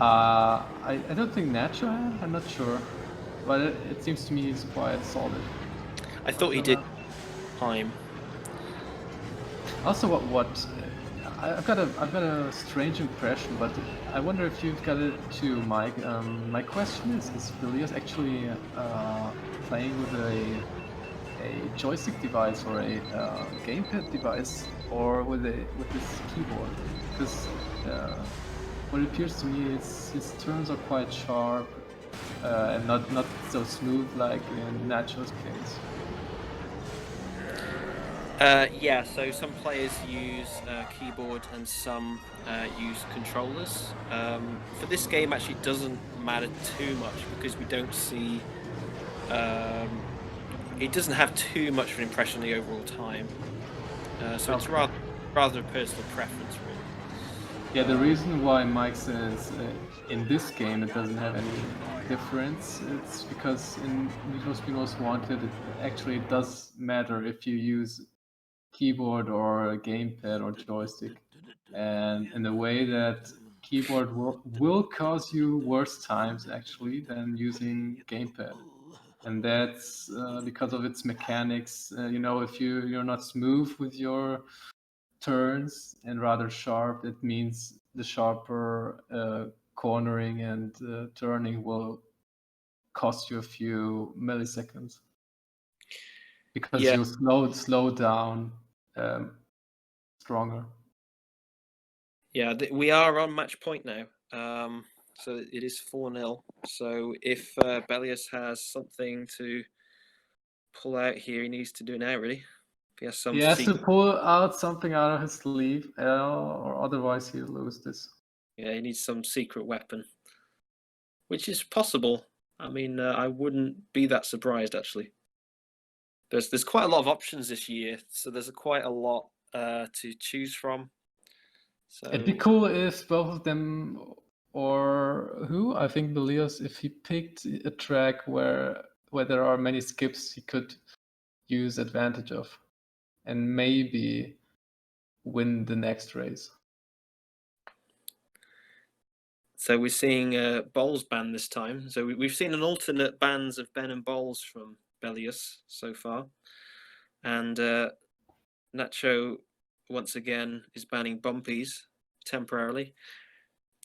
I don't think Nacho had. I'm not sure, but it seems to me he's quite solid. I thought he did time. Also, I've got a strange impression, but I wonder if you've got it too, Mike. My question is Beleos actually playing with a joystick device or a gamepad device, or with this keyboard? Because what it appears to me is his turns are quite sharp and not so smooth like in Nacho's case. Yeah, so some players use keyboard and some use controllers. For this game, actually, it doesn't matter too much because we don't see. It doesn't have too much of an impression on the overall time. So it's Okay. rather a personal preference, really. Yeah, the reason why Mike says in this game it doesn't have any difference, it's because in Need for Speed Most Wanted, it actually does matter if you use keyboard or a gamepad or joystick, and in a way that keyboard will cause you worse times actually than using gamepad, and that's because of its mechanics. If you're not smooth with your turns and rather sharp, it means the sharper cornering and turning will cost you a few milliseconds because Yeah, you slow down stronger. yeah, we are on match point now. So it is 4-0. So if Beleos has something to pull out here, he needs to do it now, really. If he has some He has to secret. pull out something out of his sleeve, or otherwise he'll lose this. Yeah, he needs some secret weapon, which is possible. I mean, I wouldn't be that surprised actually. There's quite a lot of options this year, so there's quite a lot to choose from. It'd be So cool if both of them, or who? I think Beleos, if he picked a track where there are many skips, he could use advantage of, and maybe win the next race. we're seeing Bowles ban this time. So we've seen an alternate bans of Ben and Bowles from Beleos so far, and Nacho once again is banning bumpies temporarily.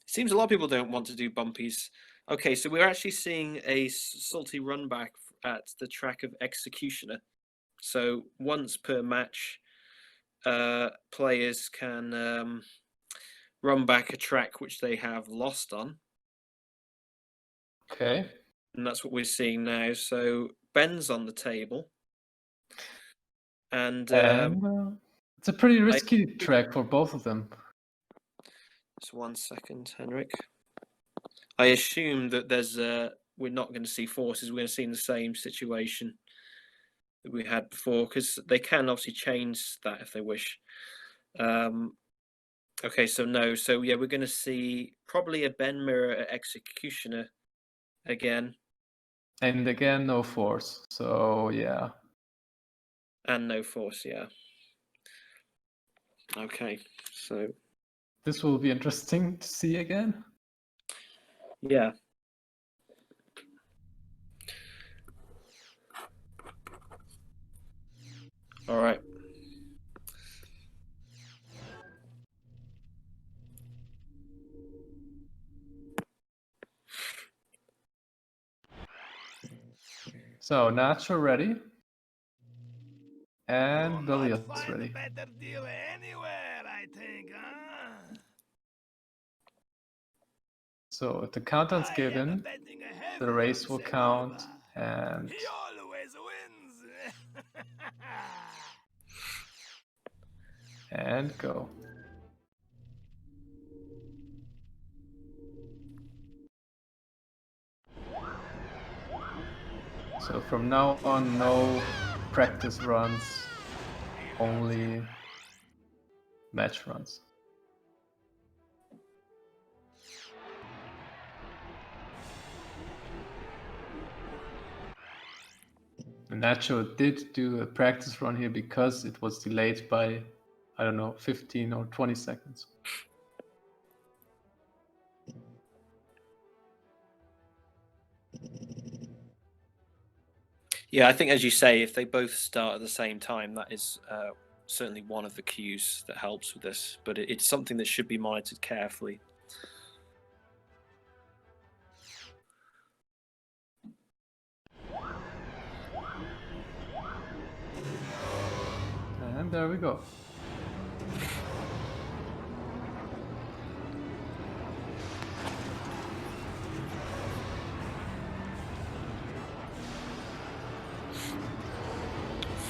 It seems a lot of people don't want to do bumpies. Okay, so we're actually seeing a salty run back at the track of Executioner. So once per match, players can run back a track which they have lost on. Okay. And that's what we're seeing now. So Ben's on the table. And It's a pretty risky track for both of them. just 1 second, Henrik. I assume that we're not going to see forces. We're going to see in the same situation that we had before, because they can obviously change that if they wish. Okay, so no. So yeah, we're going to see probably a Ben mirror at Executioner again. And again, no force. So yeah. And no force, yeah. Okay, so This will be interesting to see again. yeah. All right. So Nacho ready. And Beleos ready. Better deal anywhere, I think, huh? So if the countdown's given, the race will count, and He always wins. and go. So from now on, no practice runs, only match runs. Nacho did do a practice run here because it was delayed by, I don't know, 15 or 20 seconds. Yeah, I think, as you say, if they both start at the same time, that is certainly one of the cues that helps with this. But it's something that should be monitored carefully. And there we go.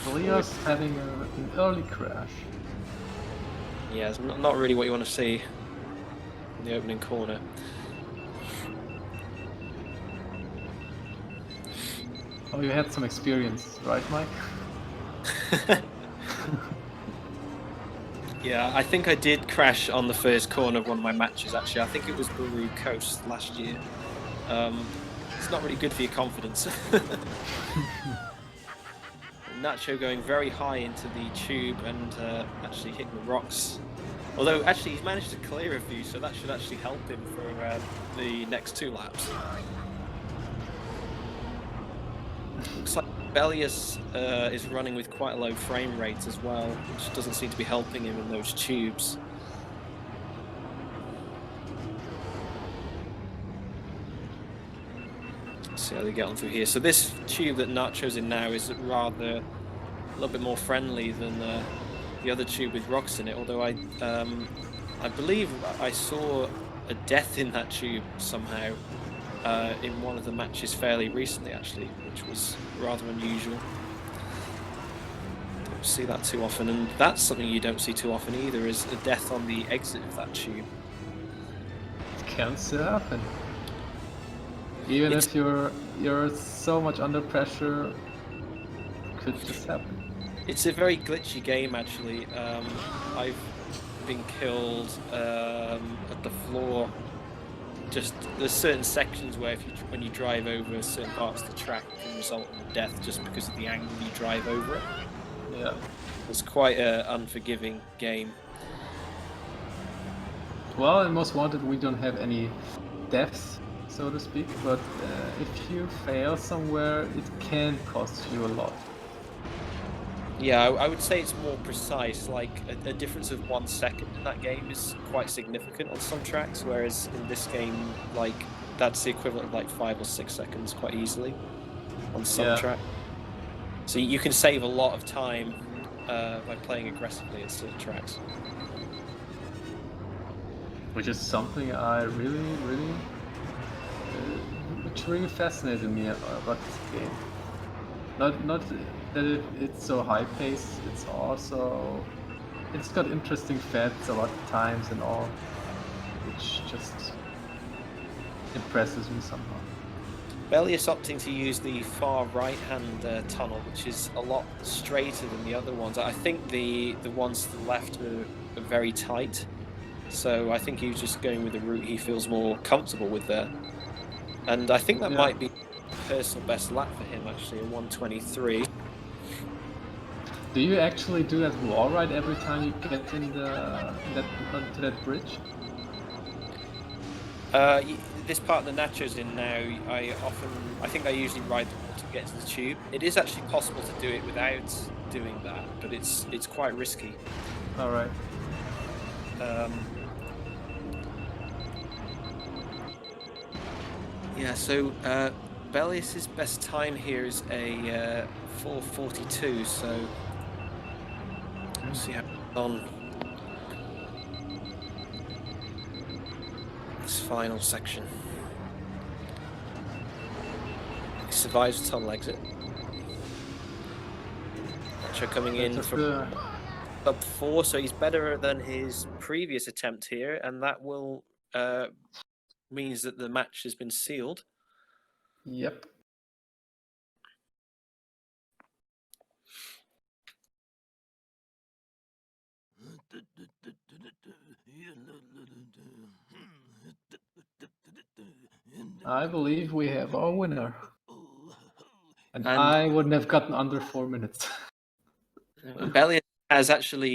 Beleos having an early crash. Yeah, it's not really what you want to see in the opening corner. Oh, you had some experience, right, Mike? Yeah, I think I did crash on the first corner of one of my matches, actually. I think it was Baru Coast last year. It's not really good for your confidence. Nacho going very high into the tube and actually hitting the rocks. Although, actually, he's managed to clear a few, so that should actually help him for the next 2 laps. Looks like Beleos is running with quite a low frame rate as well, which doesn't seem to be helping him in those tubes. Let's see how they get on through here. So this tube that Nacho's in now is rather a little bit more friendly than the other tube with rocks in it, although I believe I saw a death in that tube somehow in one of the matches fairly recently, actually, which was rather unusual. Don't see that too often, and that's something you don't see too often either, is a death on the exit of that tube. It can still happen. Even if you're so much under pressure, it could just happen. It's a very glitchy game, actually. I've been killed at the floor. Just there's certain sections where when you drive over certain parts of the track, it can result in death just because of the angle you drive over it. Yeah. It's quite an unforgiving game. Well, in Most Wanted we don't have any deaths, so to speak, but if you fail somewhere, it can cost you a lot. Yeah, I would say it's more precise, like a difference of 1 second in that game is quite significant on some tracks, whereas in this game, like, that's the equivalent of like 5 or 6 seconds quite easily on some track. So you can save a lot of time by playing aggressively at certain tracks. Which is something I which really fascinated me about this game. Not that it's so high paced. It's also it's got interesting facts about times and all, which just impresses me somehow. Beleos opting to use the far right-hand tunnel, which is a lot straighter than the other ones. I think the ones to the left are very tight, so I think he's just going with the route he feels more comfortable with there. And I think that might be personal best lap for him, actually, a 1:23. Do you actually do that wall ride every time you get in onto that bridge? This part that Nacho's in now, I think I usually ride the wall to get to the tube. It is actually possible to do it without doing that, but it's quite risky. All right. Yeah, so Beleos' best time here is a 4:42, so let's see how it's on this final section. He survives the tunnel exit. Nacho coming in from sub 4, so he's better than his previous attempt here, and that will means that the match has been sealed. Yep. I believe we have our winner. And I wouldn't have gotten under 4 minutes. Beleos has actually